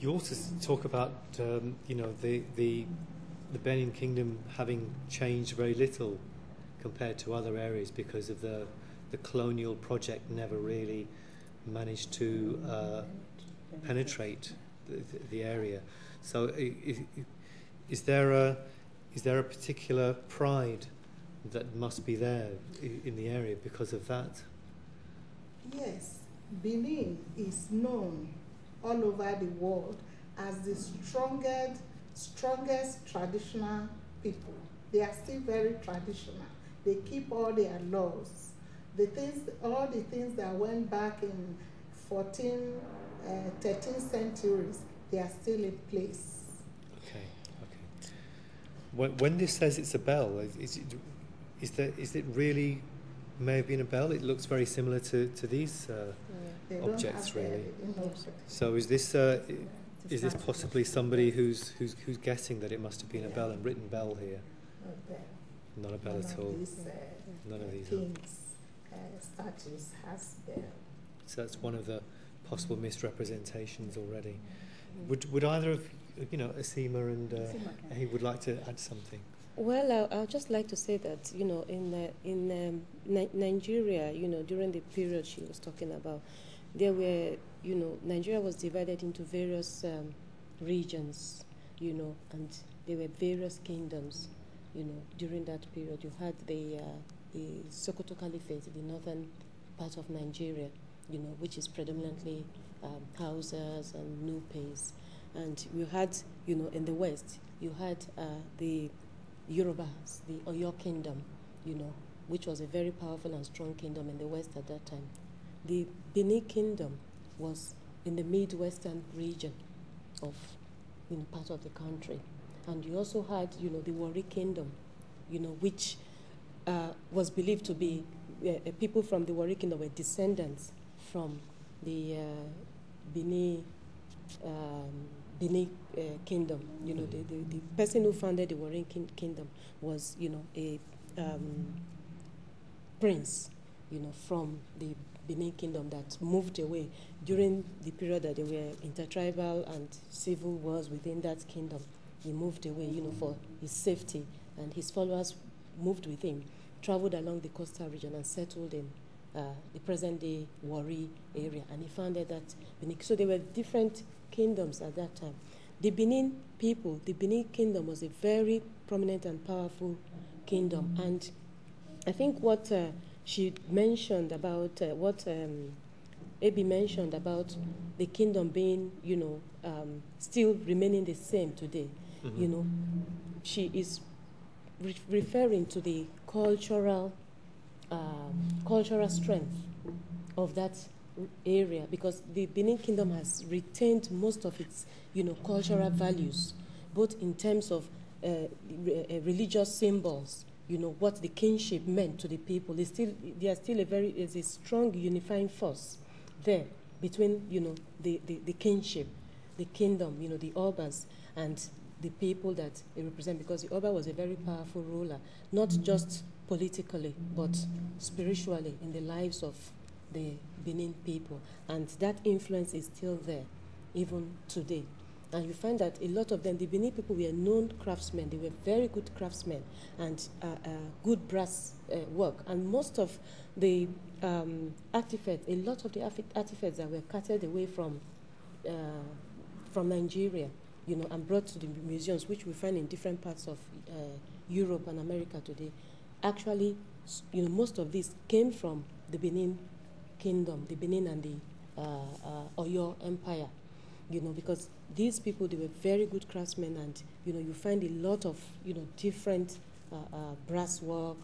You also talk about the Benin Kingdom having changed very little compared to other areas because of the colonial project never really managed to penetrate the area. So is there a particular pride that must be there in the area because of that? Yes, Benin is known all over the world as the strongest traditional people. They are still very traditional. They keep all their laws. All the things that went back in 14th, 13th centuries, they are still in place. Okay. When this says it's a bell, is it really may have been a bell? It looks very similar to these objects, really. So is this possibly somebody who's guessing that it must have been a bell and written bell here? Not a bell at all. None of these. King's statues has bell. So that's one of the possible misrepresentations already. Would either of Asima and he would like to add something? Well, I'd just like to say that in Nigeria, during the period she was talking about, there were Nigeria was divided into various regions, and there were various kingdoms. During that period, you had the Sokoto Caliphate, the northern part of Nigeria, which is predominantly Hausas and Nupes. And you had, in the west, you had the Yorubas, the Oyo Kingdom, which was a very powerful and strong kingdom in the west at that time. The Benin Kingdom was in the midwestern region of, part of the country. And you also had, the Wari Kingdom, which was believed to be people from the Wari Kingdom were descendants from the Benin Kingdom. The person who founded the Wari Kingdom was, a prince, from the Benin Kingdom that moved away during the period that there were intertribal and civil wars within that kingdom. He moved away, for his safety, and his followers moved with him, traveled along the coastal region and settled in the present-day Wari area, and he founded that Benin. So there were different kingdoms at that time. The Benin people, the Benin Kingdom was a very prominent and powerful kingdom, and I think what she mentioned about, what Abby mentioned about the kingdom being, still remaining the same today. Mm-hmm. She is referring to the cultural strength of that area, because the Benin Kingdom has retained most of its, cultural values, both in terms of religious symbols. What the kingship meant to the people. There are still is a strong unifying force there between, the kingship, the kingdom, the Obas, and the people that they represent, because the Oba was a very powerful ruler, not just politically, but spiritually in the lives of the Benin people. And that influence is still there, even today. And you find that a lot of them, the Benin people were known craftsmen. They were very good craftsmen and good brass work. And most of the artifacts, a lot of the artifacts that were carted away from Nigeria, and brought to the museums, which we find in different parts of Europe and America today, actually, most of these came from the Benin Kingdom, the Benin and the Oyo Empire, because these people, they were very good craftsmen, and, you find a lot of, different brass work,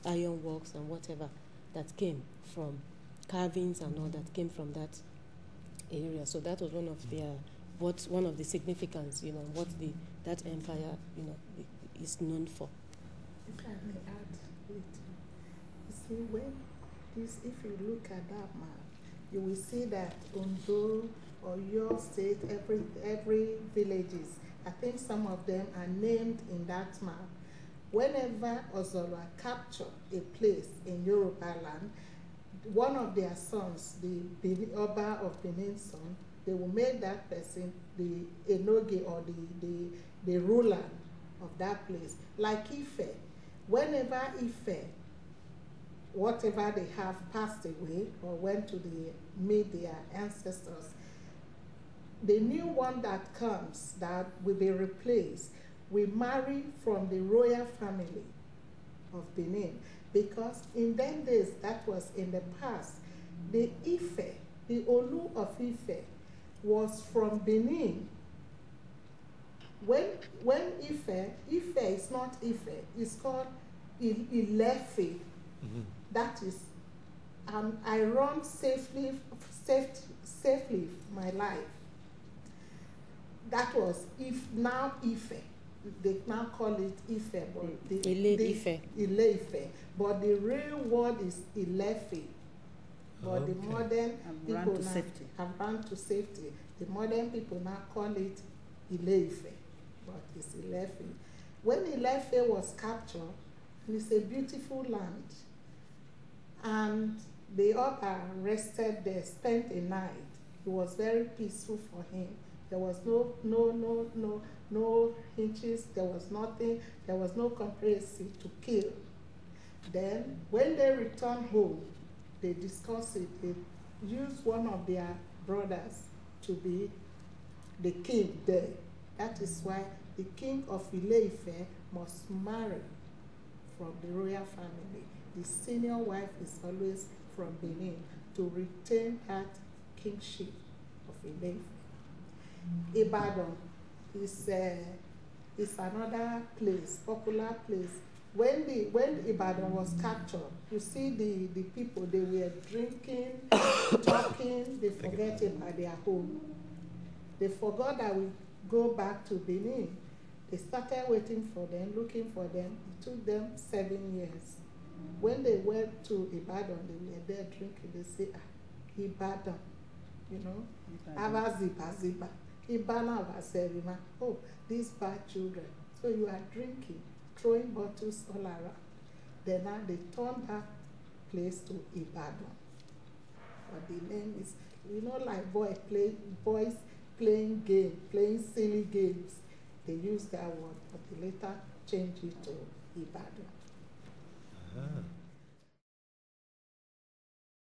iron works and whatever that came from carvings and all that came from that area. So that was one of their one of the significance, what that empire, is known for. If I may add it, you see, if you look at that map, you will see that Ondo or your state, every villages, I think some of them are named in that map. Whenever Ozola captured a place in Yoruba land, one of their sons, the Oba of Benin's son, they will make that person the enoge or the ruler of that place. Like Ife, whenever Ife, whatever they have passed away or went to meet their ancestors, the new one that comes that will be replaced will marry from the royal family of Benin, because in them days, that was in the past, the Ife, the Olu of Ife, was from Benin. When Ife is not Ife, it's called Ilefe. That is, I run safely my life. That was now Ife. They now call it Ife, but Ile-Ife. But the real word is Ilefe. But the modern people now have run to safety. The modern people now call it Ile-Ife, but it's Ilefe. When Ilefe was captured, it's a beautiful land, and the other rested there, spent a night. It was very peaceful for him. There was no hitches, there was nothing, there was no conspiracy to kill. Then when they returned home, they discussed it. They used one of their brothers to be the king there. That is why the king of Ile-Ife must marry from the royal family. The senior wife is always from Benin to retain that kingship of Ile-Ife. Ibadan is another place, popular place. When Ibadan was captured, you see the people, they were drinking, talking, they forget about their home. They forgot that we go back to Benin. They started waiting for them, looking for them. It took them 7 years. When they went to Ibadan, they were there drinking. They say, Ibadan, you know, Ava Ziba. Ibana Vaserima. Oh, these bad children. So you are drinking, throwing bottles all around. Then now they turned that place to Ibadan. But the name is, you know, like boys playing games, playing silly games. They use that word, but they later changed it to Ibadan.